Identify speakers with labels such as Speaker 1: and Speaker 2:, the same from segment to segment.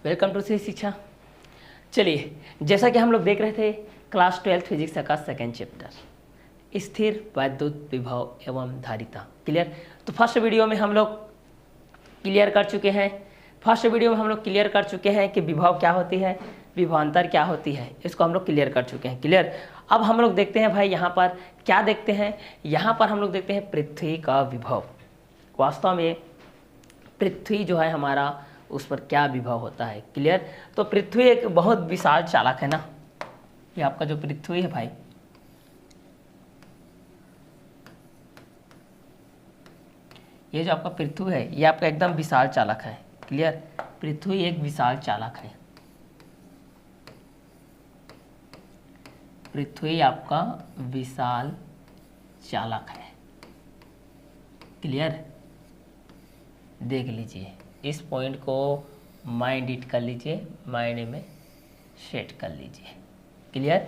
Speaker 1: Welcome to सी शिक्षा। चलिए, जैसा कि हम लोग देख रहे थे क्लास 12 फिजिक्स का सेकेंड चैप्टर स्थिर वैद्युत विभव एवं धारिता। क्लियर। तो फर्स्ट वीडियो में हम लोग क्लियर कर चुके हैं कि विभव क्या होती है, विभवांतर क्या होती है, इसको हम लोग क्लियर कर चुके हैं। क्लियर। अब हम लोग देखते हैं भाई यहाँ पर क्या देखते हैं, यहाँ पर हम लोग देखते हैं पृथ्वी का विभव। वास्तव में पृथ्वी जो है हमारा, उस पर क्या विभव होता है। क्लियर। तो पृथ्वी एक बहुत विशाल चालक है ना, ये आपका जो पृथ्वी है भाई, ये जो आपका पृथ्वी है ये आपका एकदम विशाल चालक है। क्लियर। पृथ्वी एक विशाल चालक है, पृथ्वी आपका विशाल चालक है। क्लियर। देख लीजिए, इस पॉइंट को माइंड इट कर लीजिए, माइंड में सेट कर लीजिए। क्लियर।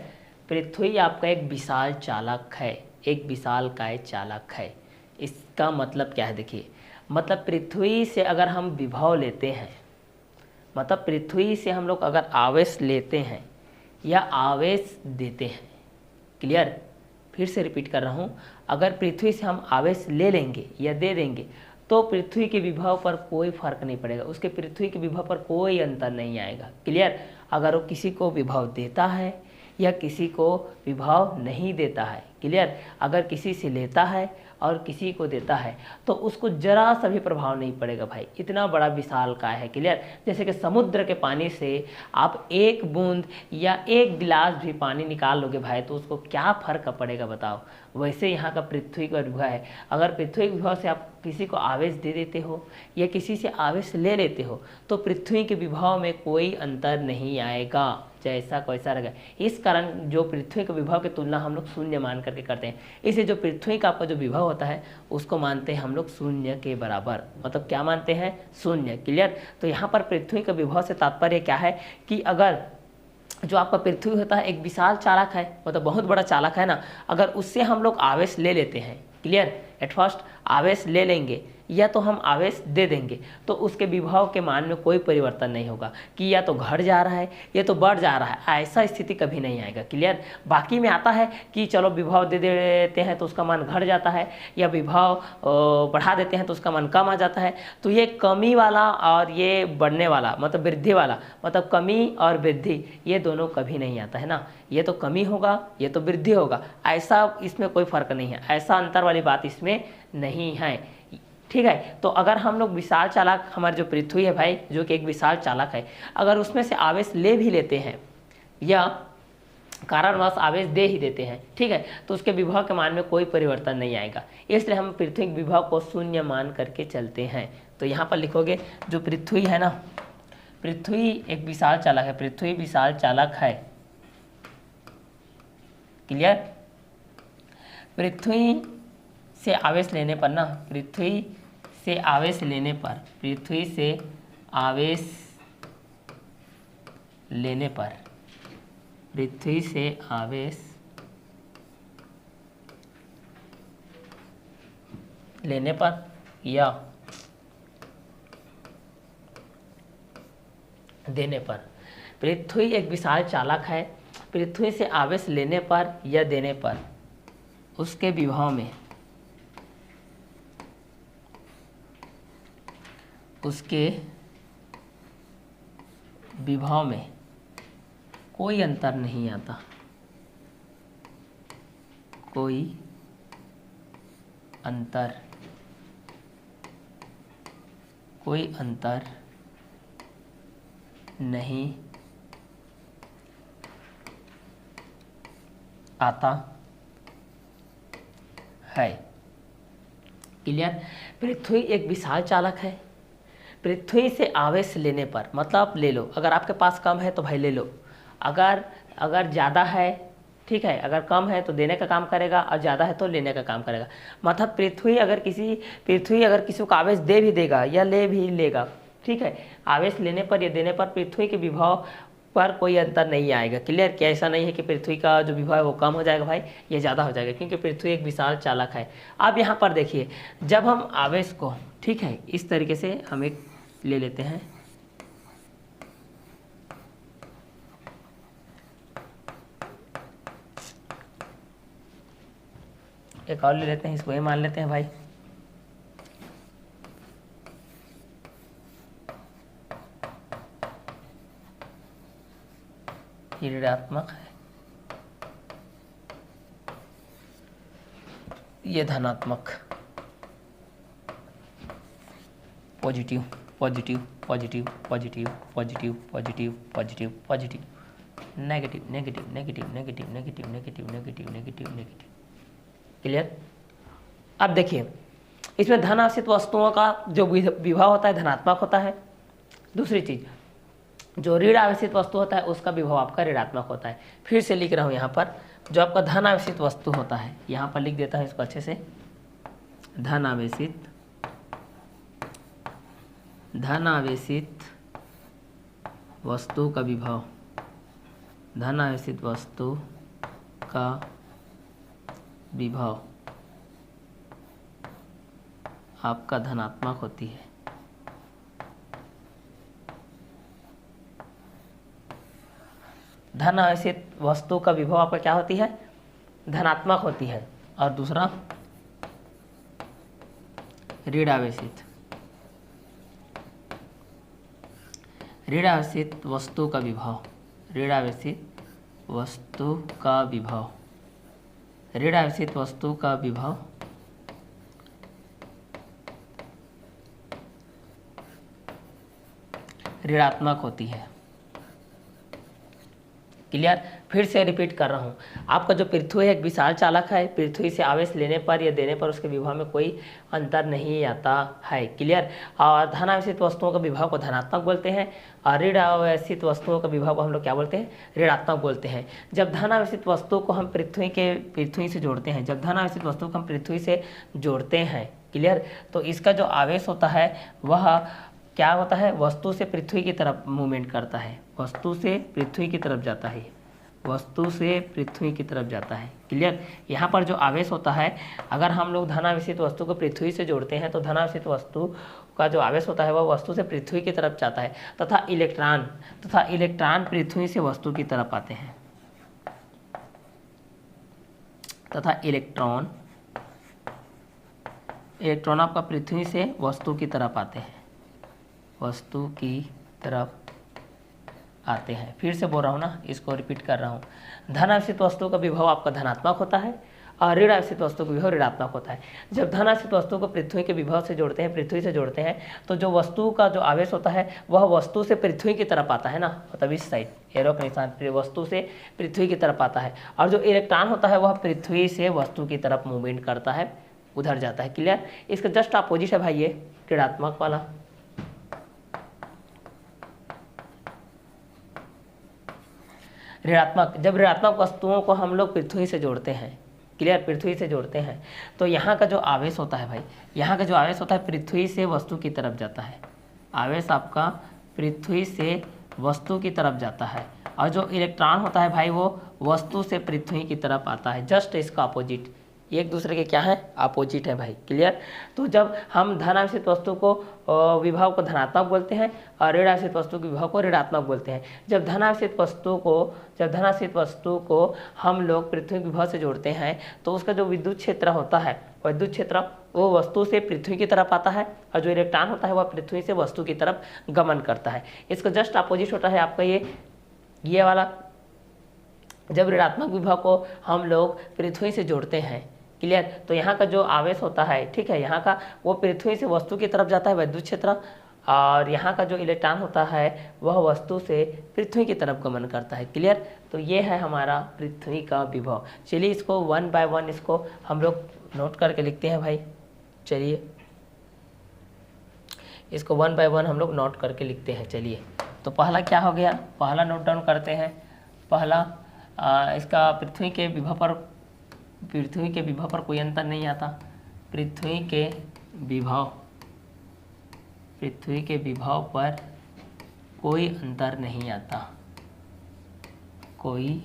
Speaker 1: पृथ्वी आपका एक विशाल चालक है, एक विशालकाय चालक है। इसका मतलब क्या है, देखिए, मतलब पृथ्वी से अगर हम विभव लेते हैं, मतलब पृथ्वी से हम लोग अगर आवेश लेते हैं या आवेश देते हैं। क्लियर। फिर से रिपीट कर रहा हूँ, अगर पृथ्वी से हम आवेश ले लेंगे या दे देंगे तो पृथ्वी के विभव पर कोई फर्क नहीं पड़ेगा, उसके पृथ्वी के विभव पर कोई अंतर नहीं आएगा। क्लियर। अगर वो किसी को विभव देता है या किसी को विभव नहीं देता है। क्लियर। अगर किसी से लेता है और किसी को देता है तो उसको जरा सा भी प्रभाव नहीं पड़ेगा भाई, इतना बड़ा विशालकाय है। क्लियर। जैसे कि समुद्र के पानी से आप एक बूंद या एक गिलास भी पानी निकाल लोगे भाई तो उसको क्या फर्क पड़ेगा बताओ। वैसे यहाँ का पृथ्वी का विभव है, अगर पृथ्वी के विभव से आप किसी को आवेश दे देते हो या किसी से आवेश ले लेते हो तो पृथ्वी के विभव में कोई अंतर नहीं आएगा, जैसा कैसा रहेगा। इस कारण जो पृथ्वी के विभव की तुलना हम लोग शून्य मान करके करते हैं, इसलिए जो पृथ्वी का आपका जो विभव होता है उसको मानते हैं हम लोग शून्य के बराबर। मतलब क्या मानते हैं, शून्य। क्लियर। तो यहाँ पर पृथ्वी का विभव से तात्पर्य क्या है कि अगर जो आपका पृथ्वी होता है एक विशाल चालक है, मतलब बहुत बड़ा चालक है ना, अगर उससे हम लोग आवेश ले लेते हैं। क्लियर। एट फर्स्ट आवेश ले लेंगे या तो हम आवेश दे देंगे तो उसके विभव के मान में कोई परिवर्तन नहीं होगा कि या तो घट जा रहा है या तो बढ़ जा रहा है, ऐसा स्थिति कभी नहीं आएगा। क्लियर। बाकी में आता है कि चलो विभव दे देते हैं तो उसका मान घट जाता है या विभव बढ़ा देते हैं तो उसका मान कम आ जाता है। तो ये कमी वाला और ये बढ़ने वाला मतलब वृद्धि वाला, मतलब कमी और वृद्धि, ये दोनों कभी नहीं आता है ना, ये तो कमी होगा ये तो वृद्धि होगा, ऐसा इसमें कोई फर्क नहीं है, ऐसा अंतर वाली बात इसमें नहीं है। ठीक है। तो अगर हम लोग विशाल चालक, हमारी जो पृथ्वी है भाई जो कि एक विशाल चालक है, अगर उसमें से आवेश ले भी लेते हैं या कारणवश आवेश दे ही देते हैं, ठीक है, तो उसके विभव के मान में कोई परिवर्तन नहीं आएगा, इसलिए हम पृथ्वी के विभव को शून्य मान करके चलते हैं। तो यहाँ पर लिखोगे जो पृथ्वी है ना, पृथ्वी एक विशाल चालक है, पृथ्वी विशाल चालक है। क्लियर। पृथ्वी से आवेश लेने पर ना, पृथ्वी से आवेश लेने पर, पृथ्वी से आवेश लेने पर, पृथ्वी से आवेश लेने पर या देने पर, पृथ्वी एक विशाल चालक है, पृथ्वी से आवेश लेने पर या देने पर उसके विभव में, उसके विभव में कोई अंतर नहीं आता, कोई अंतर नहीं आता है। क्लियर। पृथ्वी एक विशाल चालक है, पृथ्वी से आवेश लेने पर मतलब ले लो, अगर आपके पास कम है तो भाई ले लो, अगर ज़्यादा है, ठीक है, अगर कम है तो देने का काम करेगा और ज़्यादा है तो लेने का काम करेगा। मतलब पृथ्वी अगर किसी को आवेश दे भी देगा या ले भी लेगा, ठीक है, आवेश लेने पर या देने पर पृथ्वी के विभव पर कोई अंतर नहीं आएगा। क्लियर। क्या ऐसा नहीं है कि पृथ्वी का जो विभव है वो कम हो जाएगा भाई, ये ज़्यादा हो जाएगा, क्योंकि पृथ्वी एक विशाल चालक है। अब यहाँ पर देखिए, जब हम आवेश को, ठीक है, इस तरीके से हम एक ले लेते हैं, एक और ले लेते हैं, इसको ए मान लेते हैं भाई। ये ऋणात्मक है, ये धनात्मक, positive positive positive positive positive positive positive positive, negative negative negative negative negative negative negative negative negative. Clear? अब देखिए इसमें धन आश्रित वस्तुओं का जो विभव होता है धनात्मक होता है। दूसरी चीज, जो ऋण आवेशित वस्तु होता है उसका विभव आपका ऋणात्मक होता है। फिर से लिख रहा हूँ यहाँ पर, जो आपका धन आवेशित वस्तु होता है, यहाँ पर लिख देता हूँ इसको अच्छे से, धन आवेशित वस्तु का विभव, धन आवेशित वस्तु का विभव आपका धनात्मक होती है। धन आवेशित वस्तु का विभव आपका क्या होती है? धनात्मक होती है। और दूसरा ऋण आवेशित वस्तु का विभव, ऋण आवेशित वस्तु का विभव, ऋण आवेशित वस्तु का विभव ऋणात्मक होती है। क्लियर? फिर से रिपीट कर रहा हूँ, आपका जो पृथ्वी एक विशाल चालक है, पृथ्वी से आवेश लेने पर या देने पर उसके विभव में कोई अंतर नहीं आता है। क्लियर? और धन आवेशित वस्तुओं का विभव को धनात्मक बोलते हैं और ऋण आवेशित वस्तुओं का विभव को हम लोग क्या बोलते हैं? ऋणात्मक बोलते हैं। जब धन आवेशित वस्तु को हम पृथ्वी से जोड़ते हैं, जब धन आवेशित वस्तु को हम पृथ्वी से जोड़ते हैं, क्लियर, तो इसका जो आवेश होता है वह क्या होता है? वस्तु से पृथ्वी की तरफ मूवमेंट करता है, वस्तु से पृथ्वी की तरफ जाता है, वस्तु से पृथ्वी की तरफ जाता है। क्लियर? यहाँ पर जो आवेश होता है, अगर हम लोग धनावेशित वस्तु को पृथ्वी से जोड़ते हैं तो धनावेशित वस्तु का जो आवेश होता है वह वस्तु से पृथ्वी की तरफ जाता है तथा इलेक्ट्रॉन पृथ्वी से वस्तु की तरफ आते हैं, तथा इलेक्ट्रॉन आपका पृथ्वी से वस्तु की तरफ आते हैं, वस्तु की तरफ आते हैं। फिर से बोल रहा हूँ ना, इसको रिपीट कर रहा हूँ। धन आवेशित वस्तु का विभव आपका धनात्मक होता है और ऋण आवेशित वस्तु का विभव ऋणात्मक होता है। जब धन आवेशित वस्तु को पृथ्वी के विभव से जोड़ते हैं, पृथ्वी से जोड़ते हैं, तो जो वस्तु का जो आवेश होता है वह वस्तु से पृथ्वी की तरफ आता है ना, मतलब इस साइड एरो के निशान, वस्तु से पृथ्वी की तरफ आता है। और जो इलेक्ट्रॉन होता है वह पृथ्वी से वस्तु की तरफ मूवमेंट करता है, उधर जाता है। क्लियर? इसका जस्ट अपोजिट है भाई ये ऋणात्मक वाला। ऋणात्मक, जब ऋणात्मक वस्तुओं को हम लोग पृथ्वी से जोड़ते हैं, क्लियर, पृथ्वी से जोड़ते हैं, तो यहाँ का जो आवेश होता है भाई, यहाँ का जो आवेश होता है पृथ्वी से वस्तु की तरफ जाता है, आवेश आपका पृथ्वी से वस्तु की तरफ जाता है। और जो इलेक्ट्रॉन होता है भाई वो वस्तु से पृथ्वी की तरफ आता है, जस्ट इसका अपोजिट, एक दूसरे के क्या है? अपोजिट है भाई। क्लियर? तो जब हम धन आवेशित वस्तु को विभव को धनात्मक बोलते हैं और ऋण आवेशित वस्तु के विभव को ऋणात्मक बोलते हैं। जब धन आवेशित वस्तु को हम लोग पृथ्वी के विभव से जोड़ते हैं तो उसका जो विद्युत क्षेत्र होता है, विद्युत क्षेत्र वो वस्तु से पृथ्वी की तरफ आता है और जो इलेक्ट्रॉन होता है वह पृथ्वी से वस्तु की तरफ गमन करता है। इसका जस्ट अपोजिट होता है आपका ये वाला, जब ऋणात्मक विभव को हम लोग पृथ्वी से जोड़ते हैं, क्लियर, तो यहाँ का जो आवेश होता है, ठीक है, यहाँ का वो पृथ्वी से वस्तु की तरफ जाता है विद्युत क्षेत्र, और यहाँ का जो इलेक्ट्रॉन होता है वह वस्तु से पृथ्वी की तरफ गमन करता है। क्लियर? तो ये है हमारा पृथ्वी का विभव। चलिए इसको 1 बाय 1 इसको हम लोग नोट करके लिखते हैं भाई। चलिए इसको 1 बाय 1 हम लोग नोट करके लिखते हैं। चलिए तो पहला क्या हो गया, पहला नोट डाउन करते हैं। पहला इसका पृथ्वी के विभव पर कोई अंतर नहीं आता, पृथ्वी के विभव पर कोई अंतर नहीं आता, कोई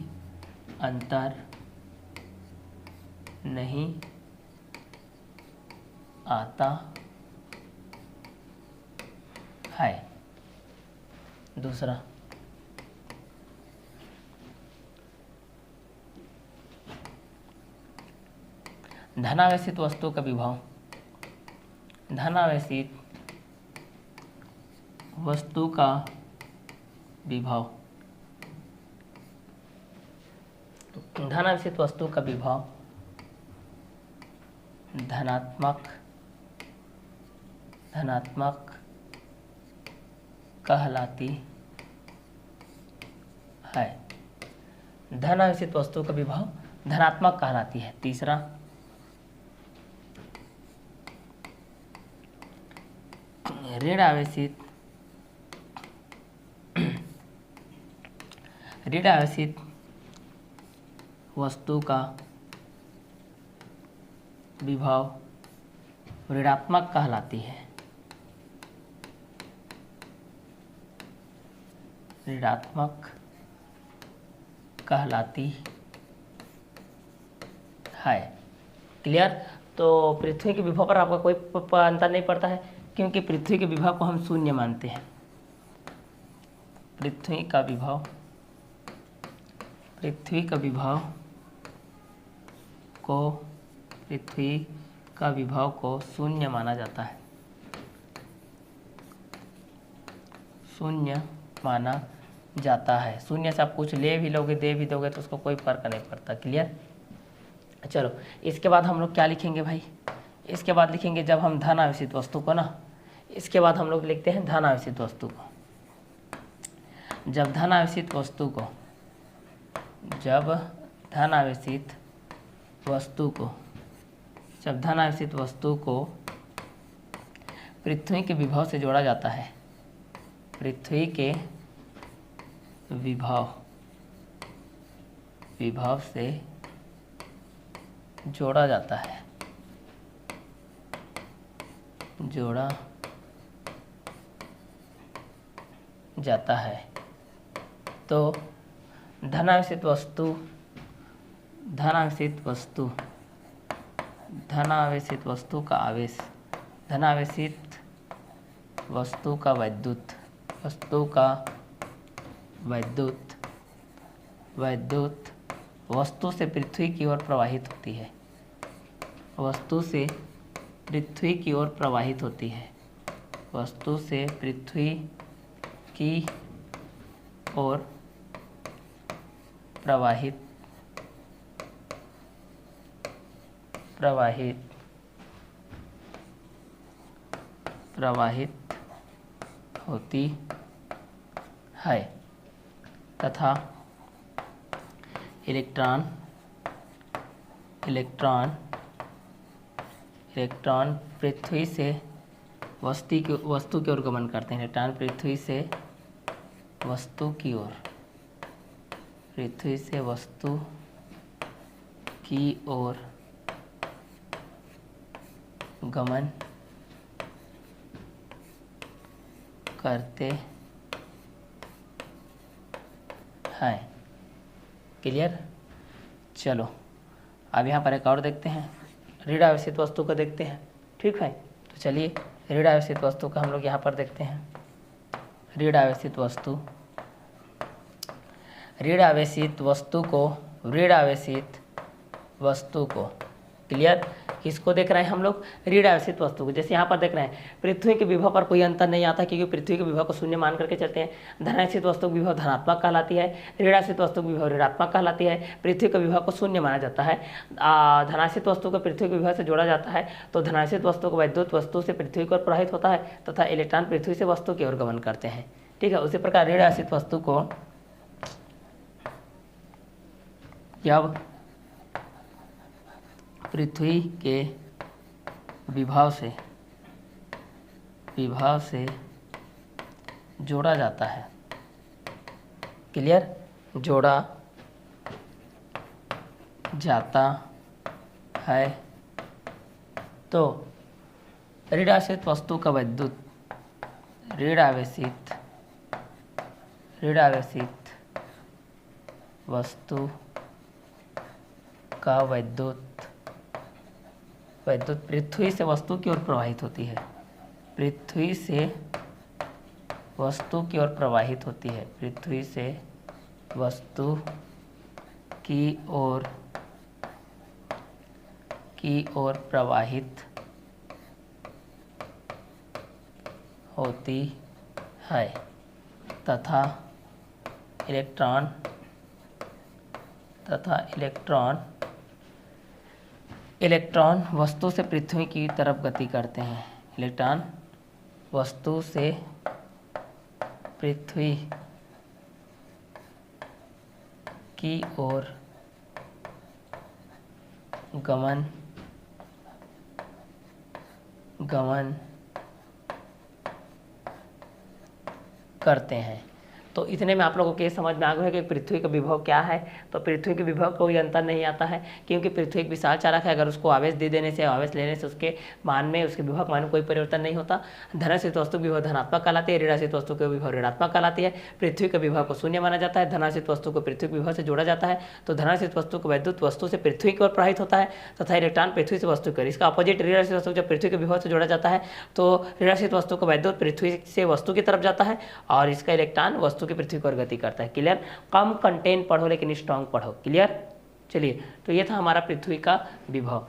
Speaker 1: अंतर नहीं आता है। दूसरा, धनावेशित वस्तु का विभव, धनावेशित वस्तु का विभव, धनावेशित वस्तु का विभव धनात्मक कहलाती है। धनावेशित वस्तु का विभव धनात्मक कहलाती है। तीसरा, ऋण आवेशित वस्तु का विभव ऋणात्मक कहलाती है। ऋणात्मक कहलाती है। क्लियर? तो पृथ्वी के विभव पर आपका कोई अंतर नहीं पड़ता है, क्योंकि पृथ्वी के विभव को हम शून्य मानते हैं। पृथ्वी का विभव को शून्य माना जाता है। शून्य माना जाता है। शून्य से आप कुछ ले भी लोगे, दे भी दोगे तो उसको कोई फर्क नहीं पड़ता। क्लियर? चलो, इसके बाद हम लोग क्या लिखेंगे भाई? इसके बाद लिखेंगे जब हम धन आवेशित वस्तु को ना, इसके बाद हम लोग लिखते हैं धन आवेशित वस्तु को। जब धन आवेशित वस्तु को पृथ्वी के विभव से जोड़ा जाता है, पृथ्वी के विभव से जोड़ा जाता है, तो धनावेशित वस्तु का आवेश, धनावेशित वस्तु का वैद्युत वस्तु से पृथ्वी की ओर प्रवाहित होती है। वस्तु से पृथ्वी की ओर प्रवाहित होती है। वस्तु से पृथ्वी की ओर प्रवाहित होती है तथा इलेक्ट्रॉन पृथ्वी से वस्तु की ओर गमन करते हैं। इलेक्ट्रॉन पृथ्वी से वस्तु की ओर गमन करते हैं। क्लियर? चलो, अब यहाँ पर एक और देखते हैं, ऋण आवेशित वस्तु को देखते हैं। ठीक है, तो चलिए ऋण आवेशित वस्तु का हम लोग यहाँ पर देखते हैं। ऋण आवेशित वस्तु को क्लियर? किसको देख रहे हैं हम लोग? ऋण आवेशित वस्तु को। जैसे यहाँ पर देख रहे हैं, पृथ्वी के विभव पर कोई अंतर नहीं आता, क्योंकि पृथ्वी के विभव को शून्य मान करके चलते हैं। धनावेशित वस्तु की विभव धनात्मक कहलाती है, ऋण आवेशित वस्तु की विभव ऋणात्मक कहलाती है। पृथ्वी के विभव को शून्य माना जाता है। धनावेशित वस्तु को पृथ्वी के विभव से जोड़ा जाता है, तो धनावेशित वस्तु को वैद्युत वस्तु से पृथ्वी की ओर प्रवाहित होता है तथा इलेक्ट्रॉन पृथ्वी से वस्तु की ओर गमन करते हैं। ठीक है, उसी प्रकार ऋण आवेशित वस्तु को जब पृथ्वी के विभव से जोड़ा जाता है। क्लियर? जोड़ा जाता है तो ऋण आवेशित वस्तु का वैद्युत वस्तु का वैद्युत पृथ्वी से वस्तु की ओर प्रवाहित होती है। पृथ्वी से वस्तु की ओर प्रवाहित होती है। पृथ्वी से वस्तु की ओर की ओर प्रवाहित होती है तथा इलेक्ट्रॉन वस्तु से पृथ्वी की तरफ गति करते हैं। इलेक्ट्रॉन वस्तु से पृथ्वी की ओर गमन करते हैं। तो इतने में आप लोगों को ये समझ में आ गया है कि पृथ्वी का विभव क्या है। तो पृथ्वी के विभव कोई अंतर नहीं आता है, क्योंकि पृथ्वी एक विशाल चालक है। अगर उसको आवेश दे देने से, आवेश लेने से उसके मान में, उसके विभव मान में कोई परिवर्तन नहीं होता। धनात्मक वस्तु विभव धनात्मक कहलाती है, ऋणात्मक वस्तु के विभव ऋणात्मक कहलाती है। पृथ्वी के विभव को शून्य माना जाता है। धनात्मक वस्तु को पृथ्वी के विभव से जोड़ा जाता है। तो धनात्मक वस्तु को वैद्युत वस्तु से पृथ्वी की ओर प्रवाहित होता है तथा इलेक्ट्रॉन पृथ्वी से वस्तु की ओर। इसका अपोजिट ऋणात्मक वस्तु जब पृथ्वी के विभव से जोड़ा जाता है तो ऋणात्मक वस्तु को वैद्युत पृथ्वी से वस्तु की तरफ जाता है और इसका इलेक्ट्रॉन वस्तु की पृथ्वी की ओर गति करता है। क्लियर? कम कंटेंट पढ़ो लेकिन स्ट्रांग पढ़ो। क्लियर? चलिए, तो ये था हमारा पृथ्वी का विभव।